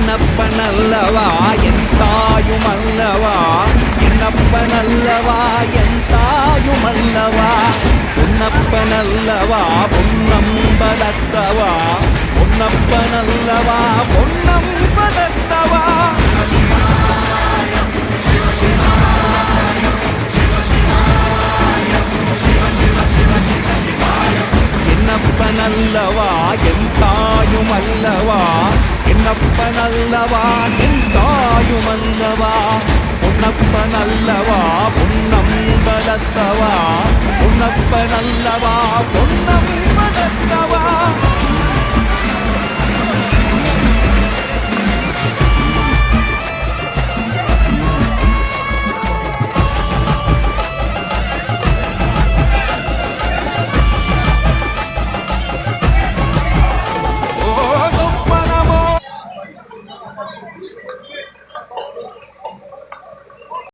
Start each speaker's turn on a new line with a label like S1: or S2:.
S1: என்னப்பனல்லவா என் தாயுமல்லவா, என்னப்பனல்லவா என் தாயுமல்லவா, பொன்னப்பனல்லவா பொன்னம்பலத்தவா, பொன்னப்பனல்லவா பொன்னம்பலத்தவா. என்னப்பனல்லவா என் தாயுமல்லவா, என்னப்பனல்லவா என் தாயுமல்லவா, பொன்னப்பனல்லவா பொன்னம்பலத்தவா, பொன்னப்பனல்லவா பொன்னம்பலத்தவா.